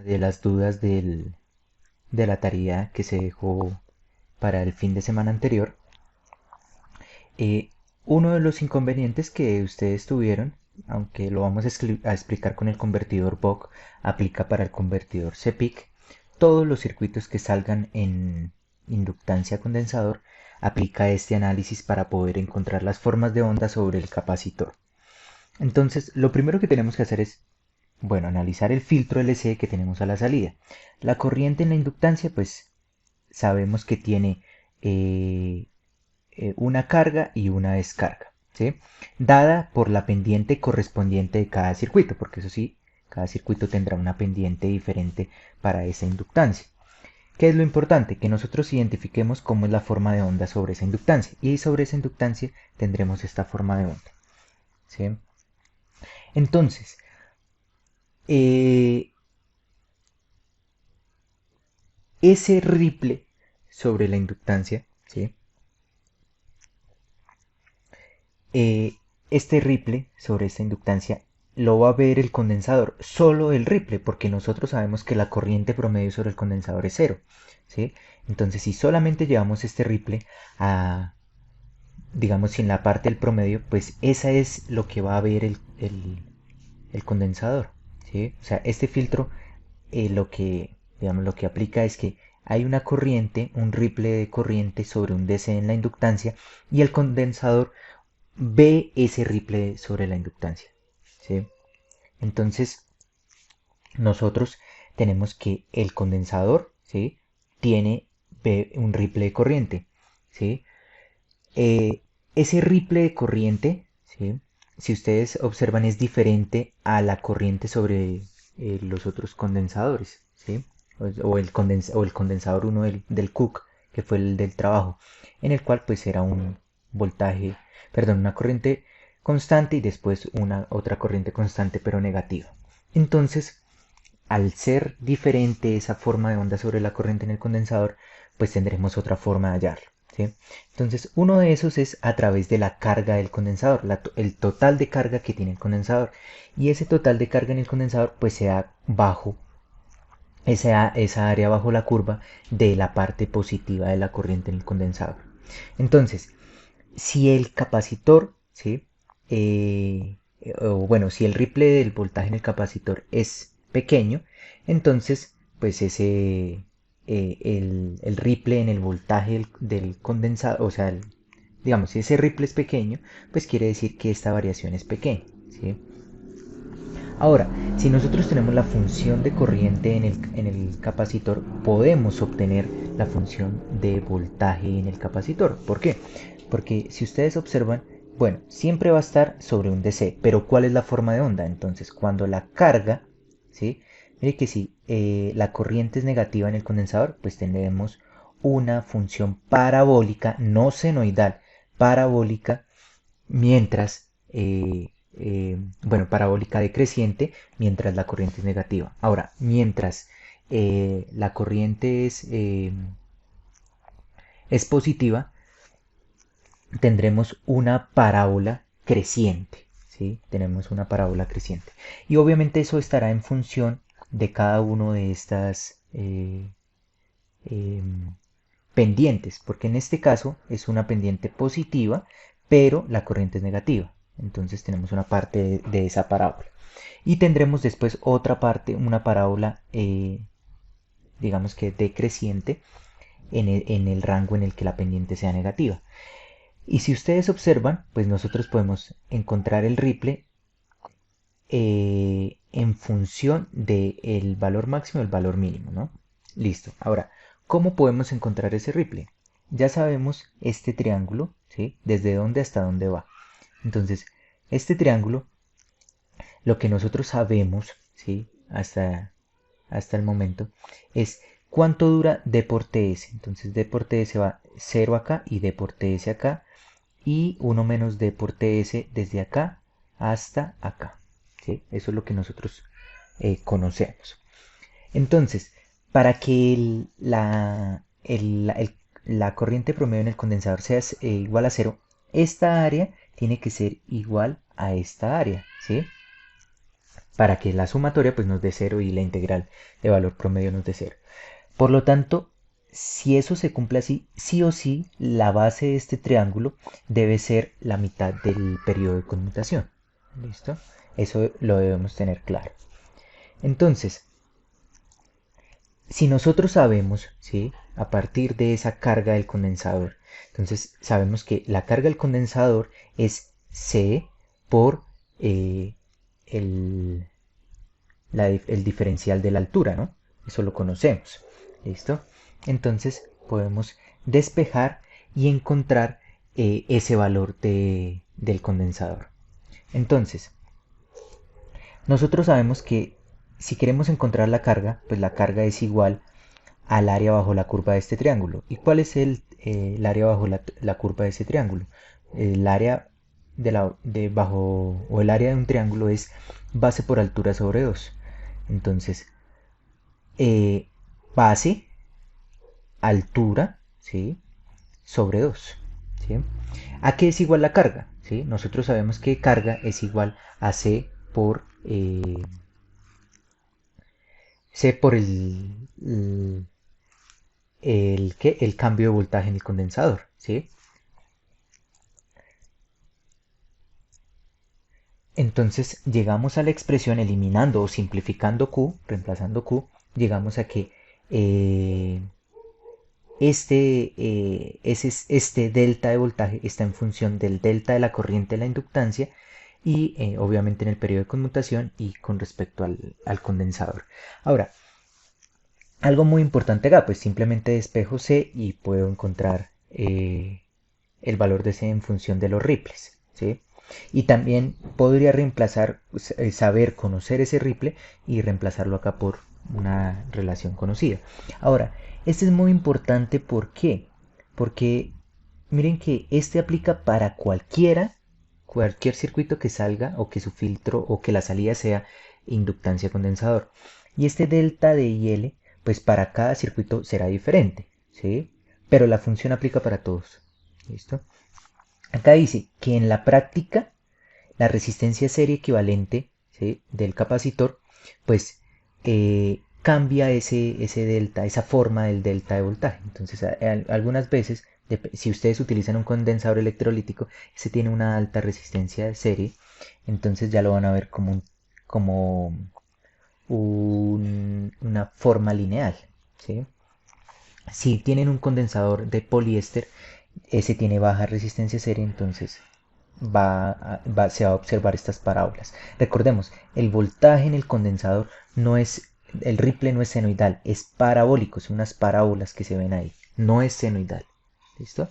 de las dudas de la tarea que se dejó para el fin de semana anterior. Eh, Uno de los inconvenientes que ustedes tuvieron, aunque lo vamos a explicar con el convertidor BOC, aplica para el convertidor CPIC. Todos los circuitos que salgan en inductancia condensador, aplica este análisis para poder encontrar las formas de onda sobre el capacitor. Entonces, lo primero que tenemos que hacer es, bueno, analizar el filtro LC que tenemos a la salida. La corriente en la inductancia, pues sabemos que tiene eh, una carga y una descarga, ¿sí? Dada por la pendiente correspondiente de cada circuito, porque eso sí, cada circuito tendrá una pendiente diferente para esa inductancia. ¿Qué es lo importante? Que nosotros identifiquemos cómo es la forma de onda sobre esa inductancia, y sobre esa inductancia tendremos esta forma de onda, ¿sí? Entonces, eh, ese ripple sobre la inductancia, ¿sí? Este ripple sobre esta inductancia lo va a ver el condensador, solo el ripple, porque nosotros sabemos que la corriente promedio sobre el condensador es cero, ¿sí? Entonces, si solamente llevamos este ripple a, digamos, si en la parte del promedio, pues esa es lo que va a ver el condensador, ¿sí? O sea, este filtro lo que, digamos, lo que aplica es que hay una corriente, un ripple de corriente sobre un DC en la inductancia y el condensador ve ese ripple sobre la inductancia, ¿sí? Entonces, nosotros tenemos que el condensador, ¿sí? Tiene un ripple de corriente, ¿sí? Ese ripple de corriente, ¿sí? Si ustedes observan, es diferente a la corriente sobre los otros condensadores, ¿sí? O el condensador 1 del Cook, que fue el del trabajo, en el cual pues era un voltaje, perdón, una corriente constante y después una otra corriente constante pero negativa. Entonces, al ser diferente esa forma de onda sobre la corriente en el condensador, pues tendremos otra forma de hallarlo, ¿sí? Entonces, uno de esos es a través de la carga del condensador, el total de carga que tiene el condensador. Y ese total de carga en el condensador, pues se da bajo esa área bajo la curva de la parte positiva de la corriente en el condensador. Entonces, si el capacitor, ¿sí? O bueno, si el ripple del voltaje en el capacitor es pequeño, entonces, pues el ripple en el voltaje del condensador, o sea, digamos, si ese ripple es pequeño, pues quiere decir que esta variación es pequeña, ¿sí? Ahora, si nosotros tenemos la función de corriente en el capacitor, podemos obtener la función de voltaje en el capacitor. ¿Por qué? Porque si ustedes observan, bueno, siempre va a estar sobre un DC, pero ¿cuál es la forma de onda? Entonces, cuando la carga, ¿sí? Mire que si la corriente es negativa en el condensador, pues tendremos una función parabólica, no senoidal, parabólica, mientras, bueno, parabólica decreciente, mientras la corriente es negativa. Ahora, mientras la corriente es positiva, tendremos una parábola creciente, ¿sí? Tenemos una parábola creciente. Y obviamente eso estará en función de cada uno de estas eh, pendientes, porque en este caso es una pendiente positiva, pero la corriente es negativa. Entonces tenemos una parte de esa parábola. Y tendremos después otra parte, una parábola, digamos que decreciente, en el rango en el que la pendiente sea negativa. Y si ustedes observan, pues nosotros podemos encontrar el ripple en función del valor máximo y el valor mínimo, ¿no? Listo. Ahora, ¿cómo podemos encontrar ese ripple? Ya sabemos este triángulo, ¿sí? Desde dónde hasta dónde va. Entonces, este triángulo, lo que nosotros sabemos, ¿sí? Hasta el momento, es cuánto dura D por TS. Entonces, D por TS va 0 acá y D por TS acá. Y 1 menos D por TS desde acá hasta acá. ¿Sí? Eso es lo que nosotros conocemos. Entonces, para que la corriente promedio en el condensador sea igual a cero, esta área tiene que ser igual a esta área, ¿sí? para que la sumatoria pues nos dé cero y la integral de valor promedio nos dé cero. Por lo tanto, si eso se cumple así, sí o sí, la base de este triángulo debe ser la mitad del periodo de conmutación. ¿Listo? Eso lo debemos tener claro. Entonces, si nosotros sabemos, ¿sí? A partir de esa carga del condensador, entonces sabemos que la carga del condensador es C por eh, el, el diferencial de la altura, ¿no? Eso lo conocemos. ¿Listo? Entonces podemos despejar y encontrar ese valor del condensador. Entonces, nosotros sabemos que si queremos encontrar la carga, pues la carga es igual al área bajo la curva de este triángulo. ¿Y cuál es el área bajo la curva de ese triángulo? El área bajo, o el área de un triángulo es base por altura sobre 2. Entonces, eh, base, altura, ¿sí? Sobre 2. ¿Sí? ¿A qué es igual la carga? ¿Sí? Nosotros sabemos que carga es igual a C por el cambio de voltaje en el condensador. ¿Sí? Entonces llegamos a la expresión eliminando o simplificando Q, reemplazando Q, llegamos a que eh, este delta de voltaje está en función del delta de la corriente de la inductancia y obviamente en el periodo de conmutación y con respecto al condensador. Ahora, algo muy importante acá, pues simplemente despejo C y puedo encontrar el valor de C en función de los ripples, ¿sí? Y también podría reemplazar, saber conocer ese ripple y reemplazarlo acá por una relación conocida. Ahora, este es muy importante, ¿por qué? Porque miren que este aplica para cualquier circuito que salga o que su filtro o que la salida sea inductancia condensador. Y este delta de IL, pues para cada circuito será diferente, ¿sí? Pero la función aplica para todos. ¿Listo? Acá dice que en la práctica la resistencia serie equivalente, ¿sí? Del capacitor, pues cambia ese delta, esa forma del delta de voltaje. Entonces, algunas veces, si ustedes utilizan un condensador electrolítico, ese tiene una alta resistencia de serie, entonces ya lo van a ver como una forma lineal, ¿sí? Si tienen un condensador de poliéster, ese tiene baja resistencia serie, entonces se va a observar estas parábolas. Recordemos, el voltaje en el condensador no es, el ripple no es senoidal, es parabólico, son unas parábolas que se ven ahí, no es senoidal. ¿Listo?